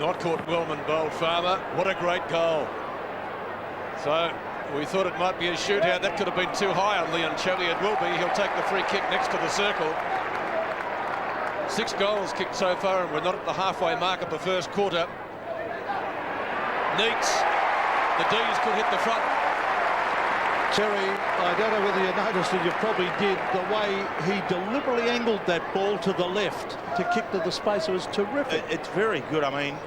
Not caught Wellman bowled Farmer. What a great goal. So we thought it might be a shootout. That could have been too high on Leon Chelly. It will be. He'll take the free kick next to the circle. 6 goals kicked so far, and we're not at the halfway mark of the first quarter. Neitz, the D's could hit the front. Terry, I don't know whether you noticed it, you probably did, the way he deliberately angled that ball to the left to kick to the space. It was terrific. It's very good. I mean,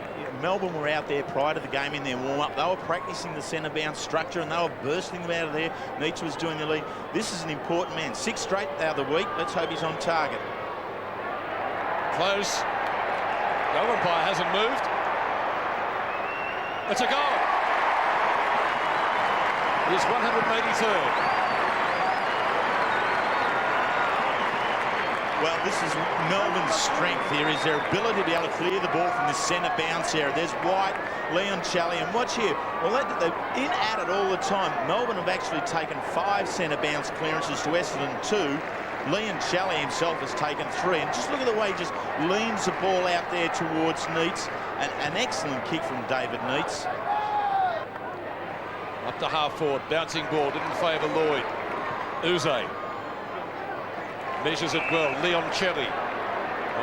Melbourne were out there prior to the game in their warm-up. They were practicing the centre bounce structure and they were bursting them out of there. Neitz was doing the lead. This is an important man. 6 straight the other week. Let's hope he's on target. Close. Goal umpire hasn't moved. It's a goal. He's 183rd. Well, this is Melbourne's strength here, is their ability to be able to clear the ball from the centre bounce area. There's White, Leon Chelly, and watch here. Well, they're in at it all the time. Melbourne have actually taken 5 centre bounce clearances to Essendon 2. Leon Chelly himself has taken 3. And just look at the way he just leans the ball out there towards Neitz. An excellent kick from David Neitz. Up to half forward, bouncing ball, didn't favour Lloyd. Uze measures it well. Leon Chelly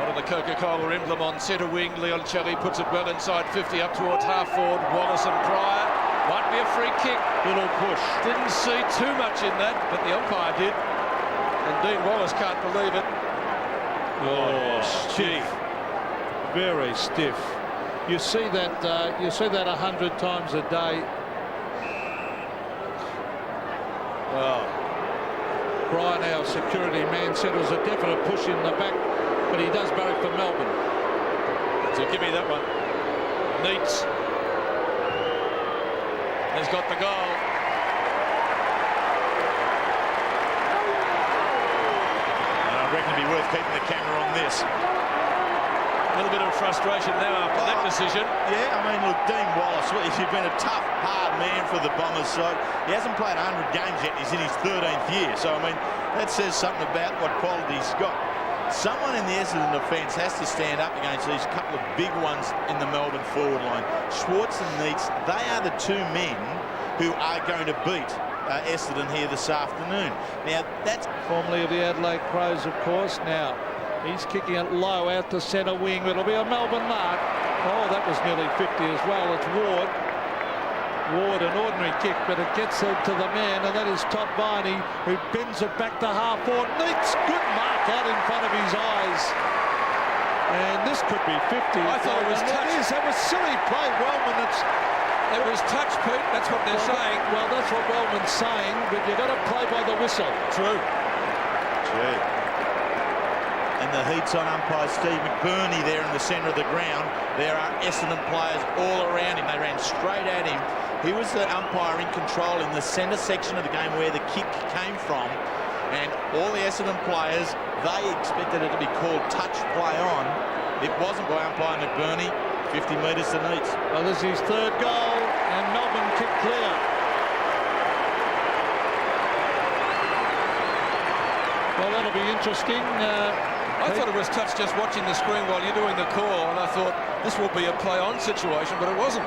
on the Coca-Cola emblem on centre wing. Leon Chelly puts it well inside 50 up towards half forward. Wallace and Pryor. Might be a free kick. Little push. Didn't see too much in that, but the umpire did. And Dean Wallace can't believe it. Oh, stiff. Very stiff. You see that 100 times a day. Well, Brian, our security man, said it was a definite push in the back, but he does barrack for Melbourne. So give me that one. Neitz has got the goal. And I reckon it'd be worth keeping the camera on this. A little bit of frustration now after that decision. Yeah, I mean, look, Dean Wallace, he's been a tough, hard man for the Bombers side. He hasn't played 100 games yet. He's in his 13th year. So, I mean, that says something about what quality he's got. Someone in the Essendon defence has to stand up against these couple of big ones in the Melbourne forward line. Schwartz and Neitz, they are the 2 men who are going to beat Essendon here this afternoon. Now, that's Formerly of the Adelaide Crows, of course. Now, he's kicking it low out to centre wing. It'll be a Melbourne mark. Oh, that was nearly 50 as well. It's Ward. Ward, an ordinary kick, but it gets it to the man, and that is Todd Viney, who bends it back to half forward. Neitz, good mark out in front of his eyes. And this could be 50. I thought it was touch. That was silly play, Wellman. It was touch, Pete. That's what they're saying. Well, that's what Wellman's saying, but you've got to play by the whistle. True. true. And the heat's on umpire Steve McBurney there in the centre of the ground. There are Essendon players all around him. They ran straight at him. He was the umpire in control in the centre section of the game where the kick came from. And all the Essendon players, they expected it to be called touch play on. It wasn't by umpire McBurney. 50 metres to Neitz. Well, this is his 3rd goal, and Melbourne kick clear. Well, that'll be interesting. I thought it was touch just watching the screen while you're doing the call, and I thought this will be a play-on situation, but it wasn't.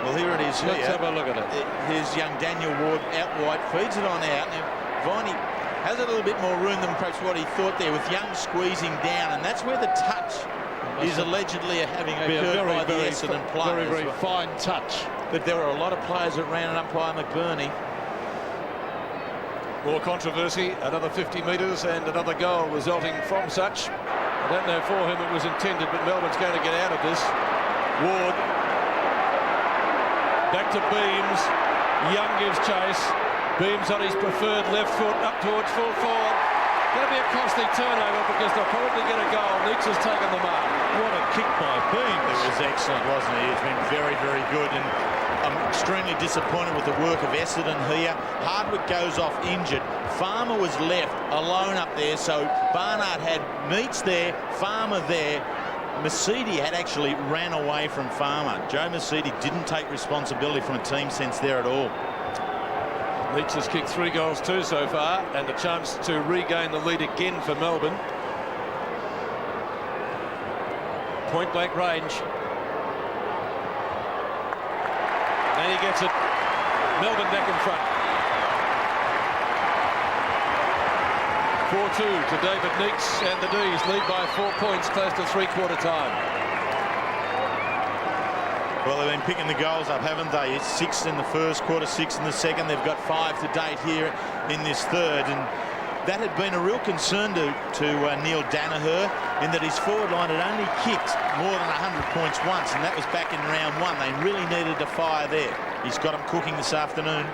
Well, here it is. Let's have a look at it. Here's young Daniel Ward out wide, feeds it on out. Now, Viney has a little bit more room than perhaps what he thought there, with Young squeezing down, and that's where the touch is allegedly having occurred by the Essendon players. Very, very fine touch. But there were a lot of players that ran it umpire McBurney. More controversy, another 50 metres and another goal resulting from such. I don't know for whom it was intended, but Melbourne's going to get out of this. Ward back to Beams. Young gives chase. Beams on his preferred left foot up towards full forward. Going to be a costly turnover because they'll probably get a goal. Neitz has taken the mark. What a kick by Beams. It was excellent, wasn't it? It's been very, very good, and I'm extremely disappointed with the work of Essendon here. Hardwick goes off injured. Farmer was left alone up there, so Barnard had Neitz there, Farmer there. Mercedes had actually ran away from Farmer. Joe Mercedes didn't take responsibility from a team sense there at all. Neitz has kicked 3 goals too so far, and a chance to regain the lead again for Melbourne. point blank range. And he gets it. Melbourne back in front. 4-2 to David Neitz, and the D's lead by 4 points close to three-quarter time. Well, they've been picking the goals up, haven't they? It's 6 in the first quarter, 6 in the second. They've got 5 to date here in this third, and that had been a real concern to Neil Danaher, in that his forward line had only kicked more than 100 points once, and that was back in round 1. They really needed a fire there. He's got them cooking this afternoon.